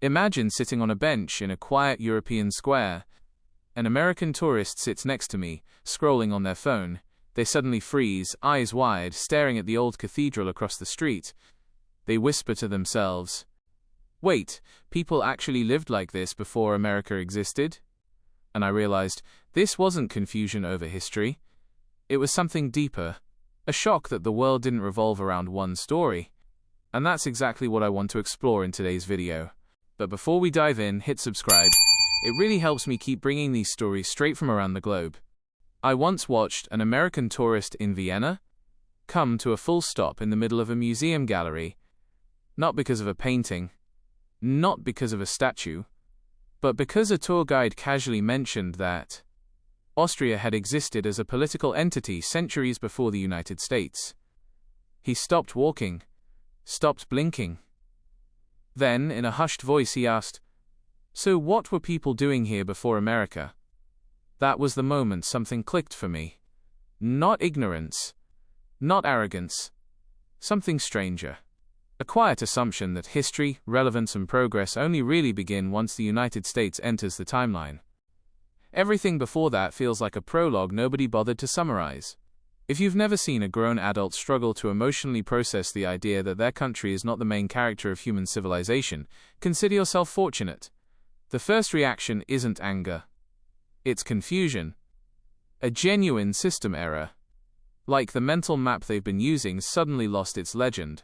Imagine sitting on a bench in a quiet European square. An American tourist sits next to me, scrolling on their phone. They suddenly freeze, eyes wide, staring at the old cathedral across the street. They whisper to themselves, "Wait, people actually lived like this before America existed?" And I realized this wasn't confusion over history. It was something deeper, a shock that the world didn't revolve around one story. And that's exactly what I want to explore in today's video. But before we dive in, hit subscribe. It really helps me keep bringing these stories straight from around the globe. I once watched an American tourist in Vienna come to a full stop in the middle of a museum gallery, not because of a painting, not because of a statue, but because a tour guide casually mentioned that Austria had existed as a political entity centuries before the United States. He stopped walking, stopped blinking. Then, in a hushed voice, he asked, "So what were people doing here before America?" That was the moment something clicked for me. Not ignorance, not arrogance, something stranger. A quiet assumption that history, relevance, and progress only really begin once the United States enters the timeline. Everything before that feels like a prologue nobody bothered to summarize. If you've never seen a grown adult struggle to emotionally process the idea that their country is not the main character of human civilization, consider yourself fortunate. The first reaction isn't anger. It's confusion. A genuine system error. Like the mental map they've been using suddenly lost its legend.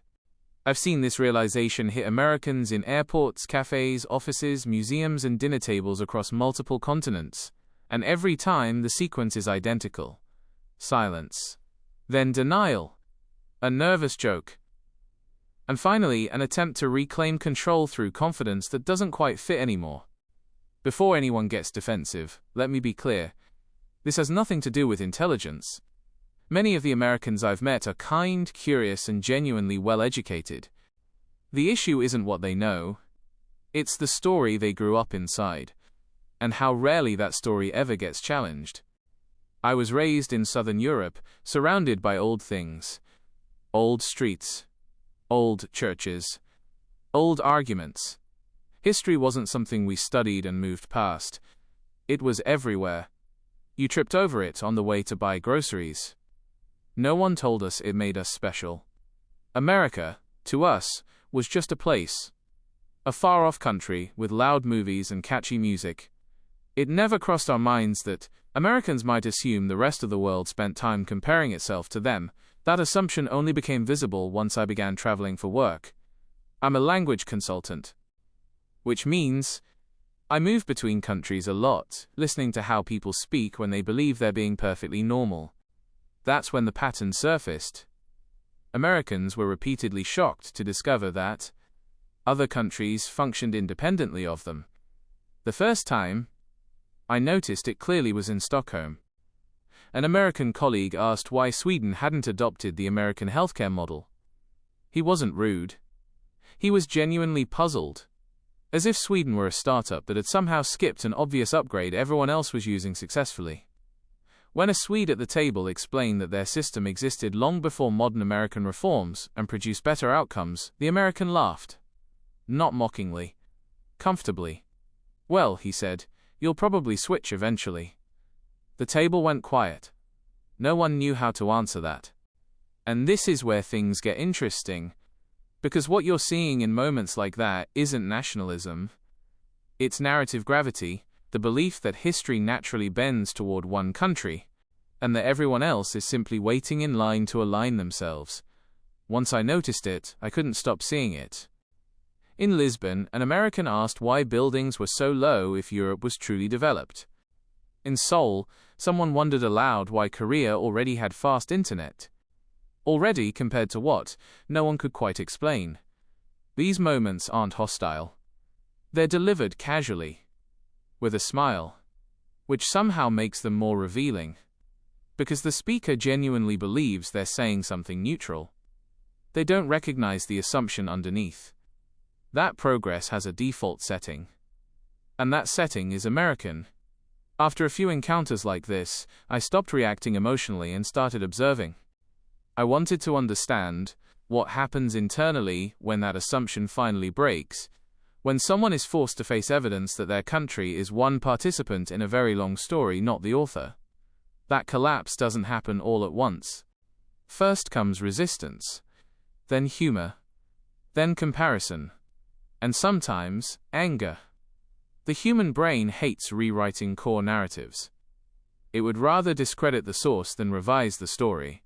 I've seen this realization hit Americans in airports, cafes, offices, museums, and dinner tables across multiple continents. And every time the sequence is identical. Silence. Then denial. A nervous joke. And finally, an attempt to reclaim control through confidence that doesn't quite fit anymore. Before anyone gets defensive, let me be clear. This has nothing to do with intelligence. Many of the Americans I've met are kind, curious, and genuinely well-educated. The issue isn't what they know. It's the story they grew up inside. And how rarely that story ever gets challenged. I was raised in Southern Europe, surrounded by old things. Old streets. Old churches. Old arguments. History wasn't something we studied and moved past. It was everywhere. You tripped over it on the way to buy groceries. No one told us it made us special. America, to us, was just a place. A far-off country with loud movies and catchy music. It never crossed our minds that Americans might assume the rest of the world spent time comparing itself to them. That assumption only became visible once I began traveling for work. I'm a language consultant. Which means I move between countries a lot, listening to how people speak when they believe they're being perfectly normal. That's when the pattern surfaced. Americans were repeatedly shocked to discover that other countries functioned independently of them. The first time I noticed it clearly was in Stockholm. An American colleague asked why Sweden hadn't adopted the American healthcare model. He wasn't rude. He was genuinely puzzled. As if Sweden were a startup that had somehow skipped an obvious upgrade everyone else was using successfully. When a Swede at the table explained that their system existed long before modern American reforms and produced better outcomes, the American laughed. Not mockingly. Comfortably. "Well," he said, "you'll probably switch eventually." The table went quiet. No one knew how to answer that. And this is where things get interesting. Because what you're seeing in moments like that isn't nationalism. It's narrative gravity, the belief that history naturally bends toward one country, and that everyone else is simply waiting in line to align themselves. Once I noticed it, I couldn't stop seeing it. In Lisbon, an American asked why buildings were so low if Europe was truly developed. In Seoul, someone wondered aloud why Korea already had fast internet. Already compared to what, no one could quite explain. These moments aren't hostile. They're delivered casually, with a smile, which somehow makes them more revealing. Because the speaker genuinely believes they're saying something neutral. They don't recognize the assumption underneath. That progress has a default setting. And that setting is American. After a few encounters like this, I stopped reacting emotionally and started observing. I wanted to understand what happens internally when that assumption finally breaks, When someone is forced to face evidence that their country is one participant in a very long story, not the author, that collapse doesn't happen all at once. First comes resistance, then humor, then comparison, and sometimes anger. The human brain hates rewriting core narratives. It would rather discredit the source than revise the story.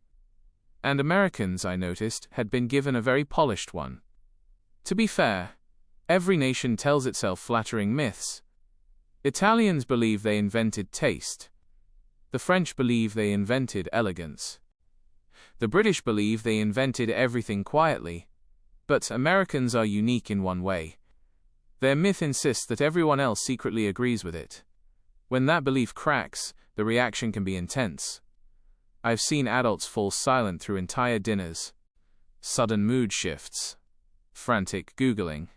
And Americans, I noticed, had been given a very polished one. To be fair, every nation tells itself flattering myths. Italians believe they invented taste. The French believe they invented elegance. The British believe they invented everything quietly. But Americans are unique in one way. Their myth insists that everyone else secretly agrees with it. When that belief cracks, the reaction can be intense. I've seen adults fall silent through entire dinners. Sudden mood shifts. Frantic Googling.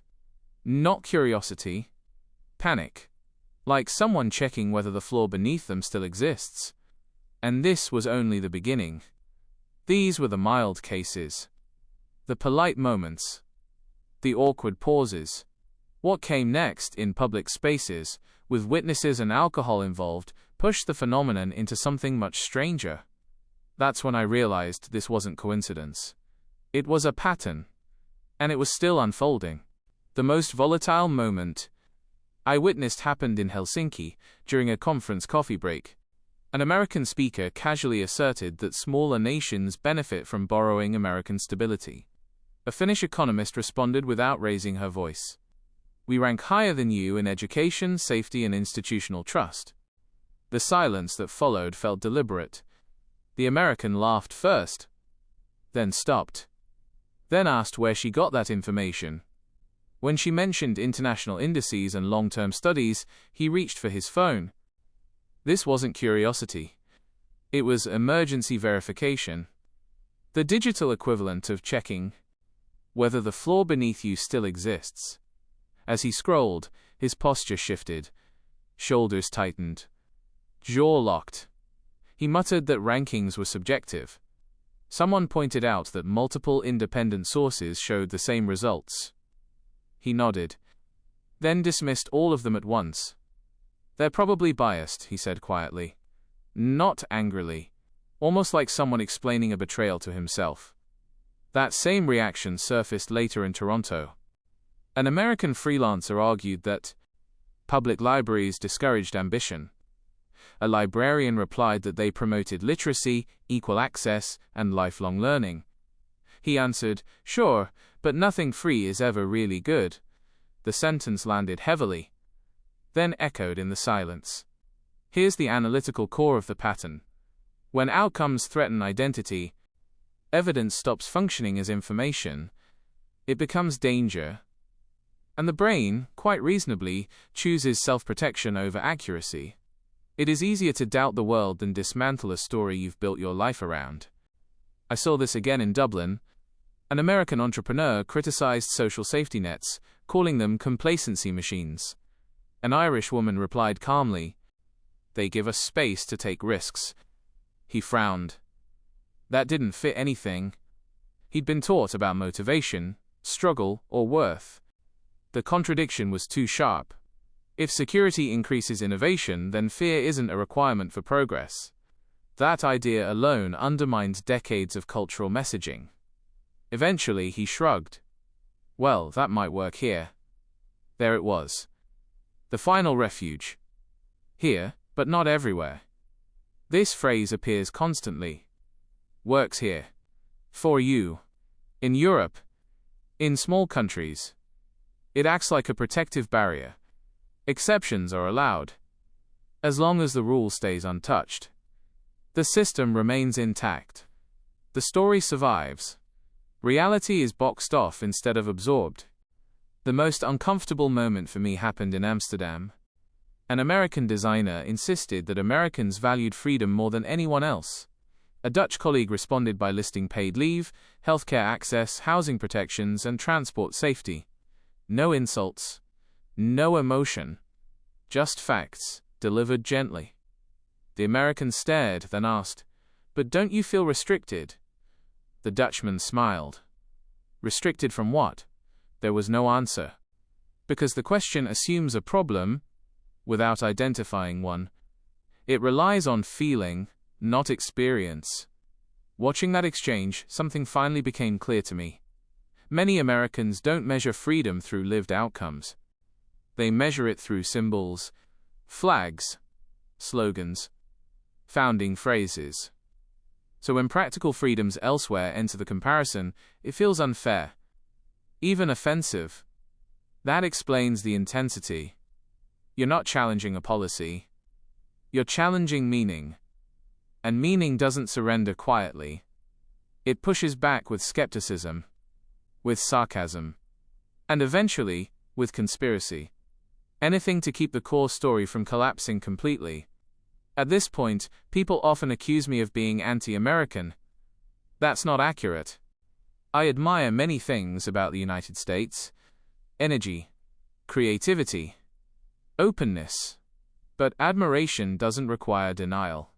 Not curiosity. Panic. Like someone checking whether the floor beneath them still exists. And this was only the beginning. These were the mild cases. The polite moments. The awkward pauses. What came next, in public spaces, with witnesses and alcohol involved, pushed the phenomenon into something much stranger. That's when I realized this wasn't coincidence. It was a pattern. And it was still unfolding. The most volatile moment I witnessed happened in Helsinki, during a conference coffee break. An American speaker casually asserted that smaller nations benefit from borrowing American stability. A Finnish economist responded without raising her voice. We rank higher than you in education, safety, and institutional trust. The silence that followed felt deliberate. The American laughed first, then stopped, then asked where she got that information. When she mentioned international indices and long-term studies, he reached for his phone. This wasn't curiosity. It was emergency verification. The digital equivalent of checking whether the floor beneath you still exists. As he scrolled, his posture shifted. Shoulders tightened. Jaw locked. He muttered that rankings were subjective. Someone pointed out that multiple independent sources showed the same results. He nodded, then dismissed all of them at once. They're probably biased, he said quietly. Not angrily. Almost like someone explaining a betrayal to himself. That same reaction surfaced later in Toronto. An American freelancer argued that public libraries discouraged ambition. A librarian replied that they promoted literacy, equal access, and lifelong learning. He answered, sure, but nothing free is ever really good. The sentence landed heavily, then echoed in the silence. Here's the analytical core of the pattern. When outcomes threaten identity, evidence stops functioning as information. It becomes danger. And the brain, quite reasonably, chooses self-protection over accuracy. It is easier to doubt the world than dismantle a story you've built your life around. I saw this again in Dublin. An American entrepreneur criticized social safety nets, calling them complacency machines. An Irish woman replied calmly, "They give us space to take risks." He frowned. That didn't fit anything. He'd been taught about motivation, struggle, or worth. The contradiction was too sharp. If security increases innovation, then fear isn't a requirement for progress. That idea alone undermines decades of cultural messaging. Eventually, he shrugged. Well, that might work here. There it was. The final refuge. Here, but not everywhere. This phrase appears constantly. Works here. For you. In Europe. In small countries. It acts like a protective barrier. Exceptions are allowed. As long as the rule stays untouched. The system remains intact. The story survives. Reality is boxed off instead of absorbed. The most uncomfortable moment for me happened in Amsterdam. An American designer insisted that Americans valued freedom more than anyone else. A Dutch colleague responded by listing paid leave, healthcare access, housing protections, and transport safety. No insults. No emotion. Just facts, delivered gently. The American stared, then asked, "But don't you feel restricted?" The Dutchman smiled. Restricted from what? There was no answer. Because the question assumes a problem without identifying one. It relies on feeling, not experience. Watching that exchange, something finally became clear to me. Many Americans don't measure freedom through lived outcomes. They measure it through symbols, flags, slogans, founding phrases. So when practical freedoms elsewhere enter the comparison, it feels unfair, even offensive. That explains the intensity. You're not challenging a policy. You're challenging meaning. And meaning doesn't surrender quietly. It pushes back with skepticism, with sarcasm, and eventually, with conspiracy. Anything to keep the core story from collapsing completely. At this point, people often accuse me of being anti-American. That's not accurate. I admire many things about the United States: energy, creativity, openness. But admiration doesn't require denial.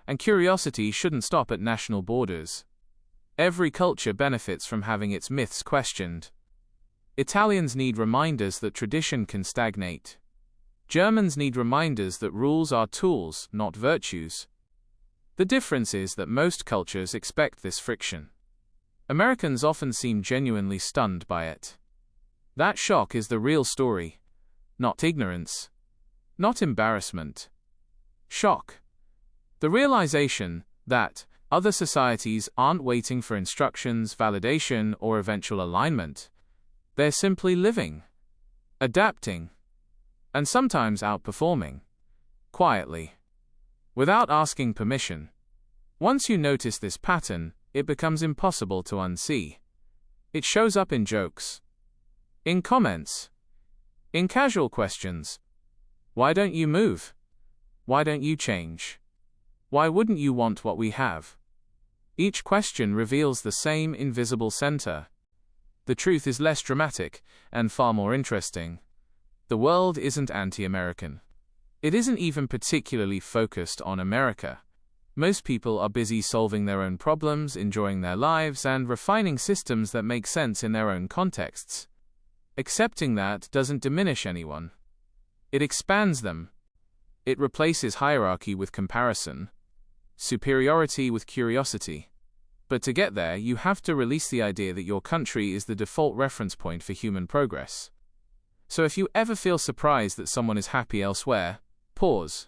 And curiosity shouldn't stop at national borders. Every culture benefits from having its myths questioned. Italians need reminders that tradition can stagnate. Germans need reminders that rules are tools, not virtues. The difference is that most cultures expect this friction. Americans often seem genuinely stunned by it. That shock is the real story, not ignorance, not embarrassment. Shock. The realization that other societies aren't waiting for instructions, validation, or eventual alignment. They're simply living, adapting, and sometimes outperforming, quietly, without asking permission. Once you notice this pattern, it becomes impossible to unsee. It shows up in jokes, in comments, in casual questions. Why don't you move? Why don't you change? Why wouldn't you want what we have? Each question reveals the same invisible center. The truth is less dramatic and far more interesting. The world isn't anti-American. It isn't even particularly focused on America. Most people are busy solving their own problems, enjoying their lives, and refining systems that make sense in their own contexts. Accepting that doesn't diminish anyone. It expands them. It replaces hierarchy with comparison, superiority with curiosity. But to get there, you have to release the idea that your country is the default reference point for human progress. So if you ever feel surprised that someone is happy elsewhere, pause.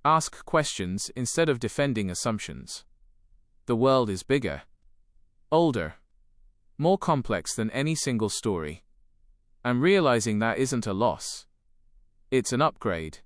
Ask questions instead of defending assumptions. The world is bigger, older, more complex than any single story. And realizing that isn't a loss. It's an upgrade.